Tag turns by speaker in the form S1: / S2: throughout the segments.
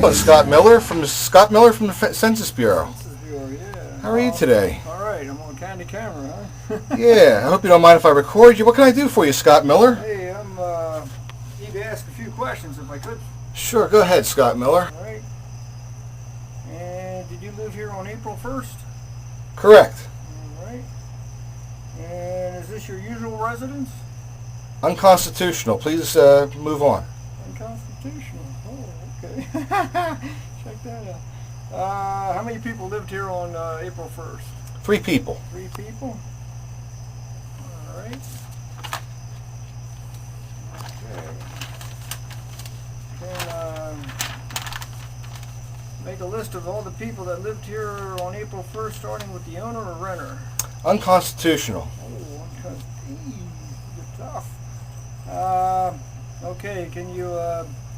S1: But Scott Miller from the Census Bureau.
S2: Census Bureau, yeah.
S1: How are you today?
S2: All right, I'm on candid camera, huh?
S1: Yeah, I hope you don't mind if I record you. What can I do for you, Scott Miller?
S2: Hey, need to ask a few questions if I could.
S1: Sure, go ahead, Scott Miller.
S2: All right. And did you live here on April 1st?
S1: Correct.
S2: All right. And is this your usual residence?
S1: Unconstitutional. Please move on.
S2: Unconstitutional. Oh, okay. Check that out. How many people lived here on April 1st?
S1: 3 people.
S2: 3 people? All right. Okay. Can make a list of all the people that lived here on April 1st, starting with the owner or renter?
S1: Unconstitutional.
S2: Oh, you're tough. Okay, can you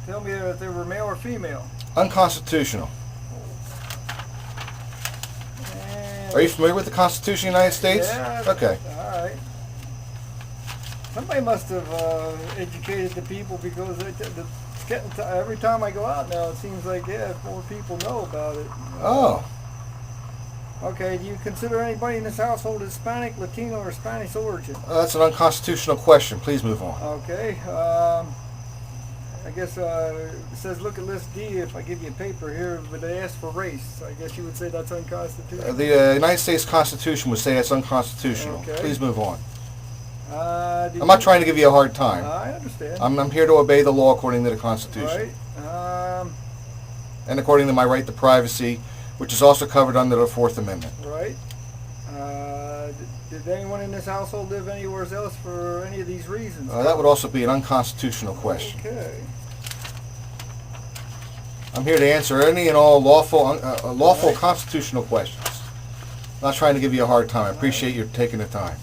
S2: tell me if they were male or female?
S1: Unconstitutional.
S2: And
S1: Are you familiar with the Constitution of the United States?
S2: Yeah.
S1: Okay.
S2: All right. Somebody must have educated the people, because it's getting every time I go out now, it seems like, yeah, more people know about it.
S1: Oh.
S2: Okay, do you consider anybody in this household Hispanic, Latino, or Spanish origin?
S1: That's an unconstitutional question. Please move on.
S2: Okay. I guess it says look at list D if I give you a paper here, but they ask for race. I guess you would say that's unconstitutional.
S1: The United States Constitution would say it's unconstitutional.
S2: Okay.
S1: Please move on.
S2: I'm
S1: not trying to give you a hard time.
S2: I understand.
S1: I'm here to obey the law according to the Constitution.
S2: Right.
S1: And according to my right to privacy, which is also covered under the Fourth Amendment.
S2: Right. Did anyone in this household live anywhere else for any of these reasons?
S1: That would also be an unconstitutional question.
S2: Okay.
S1: I'm here to answer any and all lawful constitutional questions. I'm not trying to give you a hard time. I appreciate you taking the time.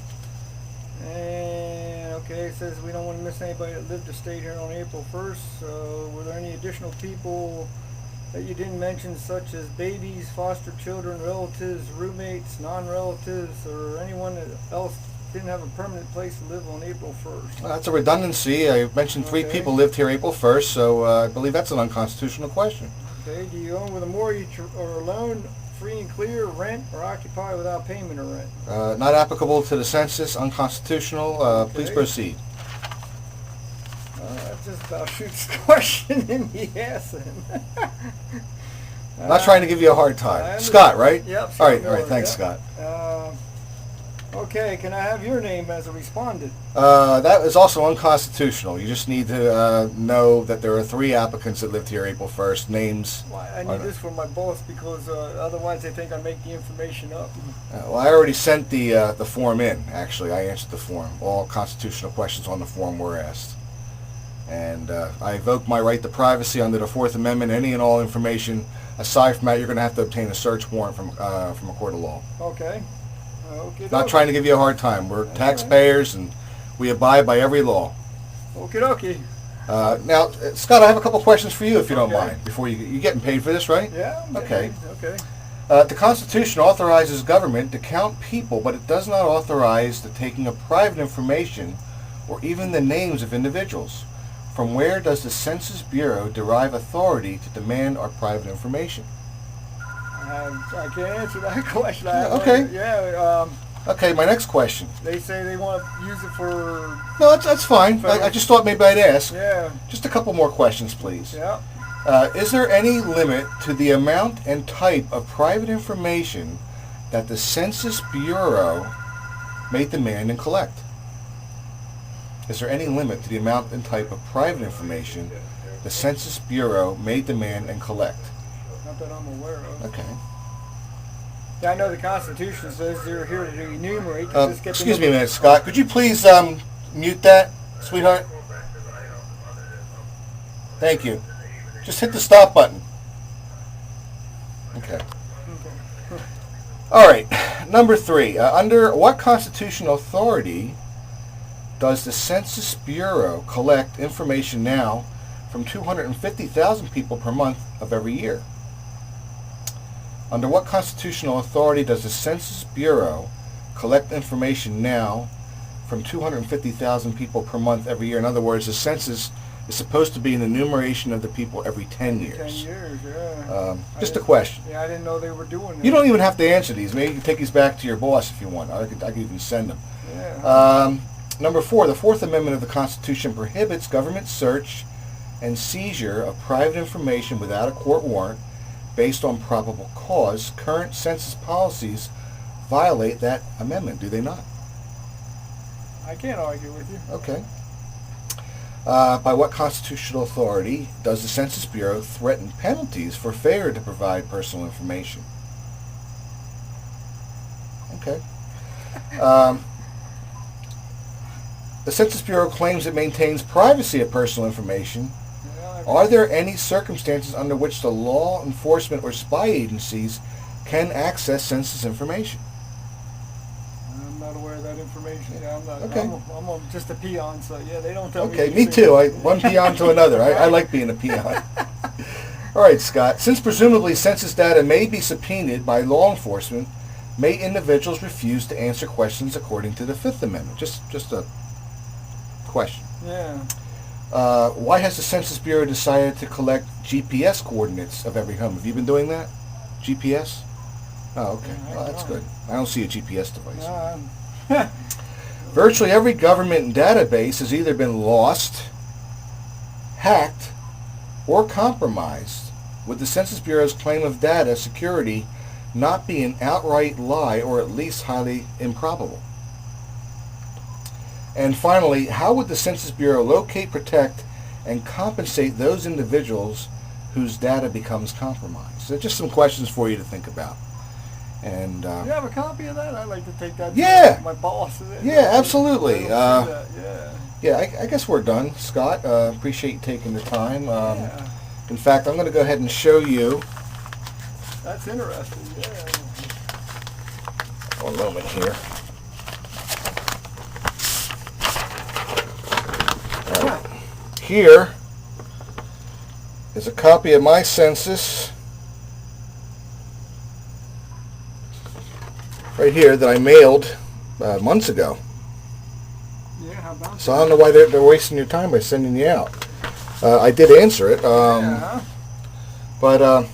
S2: And okay, it says we don't want to miss anybody that lived or stayed here on April 1st. So were there any additional people that you didn't mention, such as babies, foster children, relatives, roommates, non-relatives, or anyone else didn't have a permanent place to live on April 1st?
S1: That's a redundancy. I mentioned 3 people lived here April 1st, so I believe that's an unconstitutional question.
S2: Okay, do you own with a mortgage or a loan, free and clear, rent, or occupy without payment of rent?
S1: Not applicable to the census, unconstitutional.
S2: Okay.
S1: Please proceed.
S2: That just about shoots the question in the ass.
S1: Not trying to give you a hard time. Scott, right?
S2: Yep.
S1: All right. Thanks,
S2: yep.
S1: Scott.
S2: Okay, can I have your name as a respondent?
S1: That is also unconstitutional. You just need to know that there are 3 applicants that lived here April 1st. Names.
S2: Well, I need this for my boss, because otherwise they think I make the information up.
S1: Well, I already sent the form in. Actually, I answered the form. All constitutional questions on the form were asked. And I invoke my right to privacy under the Fourth Amendment. Any and all information aside from that, you're going to have to obtain a search warrant from a court of law.
S2: Okay. Okay.
S1: Not trying to give you a hard time. We're taxpayers and we abide by every law.
S2: Okie dokie.
S1: Now, Scott, I have a couple questions for you, if you don't mind. Before you're getting paid for this, right?
S2: Yeah.
S1: Okay.
S2: Okay.
S1: The Constitution authorizes government to count people, but it does not authorize the taking of private information or even the names of individuals. From where does the Census Bureau derive authority to demand our private information?
S2: I can't answer that question.
S1: Okay. Okay, my next question.
S2: They say they want to use it for...
S1: No, that's fine. I just thought maybe I'd ask.
S2: Yeah.
S1: Just a couple more questions, please.
S2: Yeah.
S1: Is there any limit to the amount and type of private information that the Census Bureau may demand and collect? Is there any limit to the amount and type of private information the Census Bureau may demand and collect?
S2: Not that I'm aware of.
S1: Okay.
S2: Yeah, I know the Constitution says they're here to enumerate.
S1: Excuse me a minute, Scott. Could you please mute that, sweetheart? Thank you. Just hit the stop button. Okay. All right. Number 3. Under what constitutional authority does the Census Bureau collect information now from 250,000 people per month of every year? Under what constitutional authority does the Census Bureau collect information now from 250,000 people per month every year? In other words, the census is supposed to be an enumeration of the people every 10 years.
S2: 10 years, yeah.
S1: Just a question.
S2: Yeah, I didn't know they were doing that.
S1: You don't even have to answer these. Maybe you can take these back to your boss if you want. I could even send them.
S2: Yeah.
S1: Number 4, the Fourth Amendment of the Constitution prohibits government search and seizure of private information without a court warrant based on probable cause. Current census policies violate that amendment, do they not?
S2: I can't argue with you.
S1: Okay. By what constitutional authority does the Census Bureau threaten penalties for failure to provide personal information? Okay. The Census Bureau claims it maintains privacy of personal information. Are there any circumstances under which the law enforcement or spy agencies can access census information?
S2: I'm not aware of that information. Yeah, I'm not.
S1: Okay.
S2: I'm just a peon, so yeah, they don't tell me.
S1: Okay, me too. One peon to another. I like being a peon. All right, Scott. Since presumably census data may be subpoenaed by law enforcement, may individuals refuse to answer questions according to the Fifth Amendment? Just a question.
S2: Yeah.
S1: Why has the Census Bureau decided to collect GPS coordinates of every home? Have you been doing that? GPS? Oh, okay.
S2: Yeah,
S1: Well, that's good. I don't see a GPS device.
S2: No,
S1: Virtually every government database has either been lost, hacked, or compromised, with the Census Bureau's claim of data security not being an outright lie or at least highly improbable. And finally, how would the Census Bureau locate, protect, and compensate those individuals whose data becomes compromised? So just some questions for you to think about. And
S2: you have a copy of that? I'd like to take that
S1: Yeah.
S2: to my boss.
S1: Yeah, absolutely.
S2: Yeah.
S1: yeah, I guess we're done, Scott. Appreciate you taking the time.
S2: Yeah.
S1: In fact, I'm going to go ahead and show you.
S2: That's interesting. Yeah.
S1: One moment here. All right. Here is a copy of my census right here that I mailed months ago.
S2: Yeah, how about
S1: So I don't know why they're wasting your time by sending you out. I did answer it,
S2: yeah.
S1: but I'm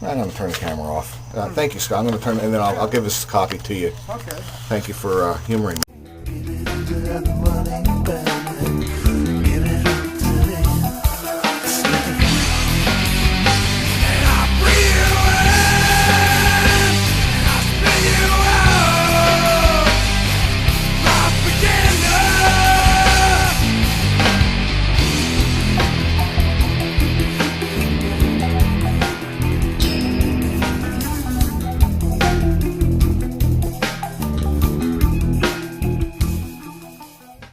S1: going to turn the camera off. Thank you, Scott. I'm going to turn, and then I'll give this copy to you.
S2: Okay.
S1: Thank you for humoring me.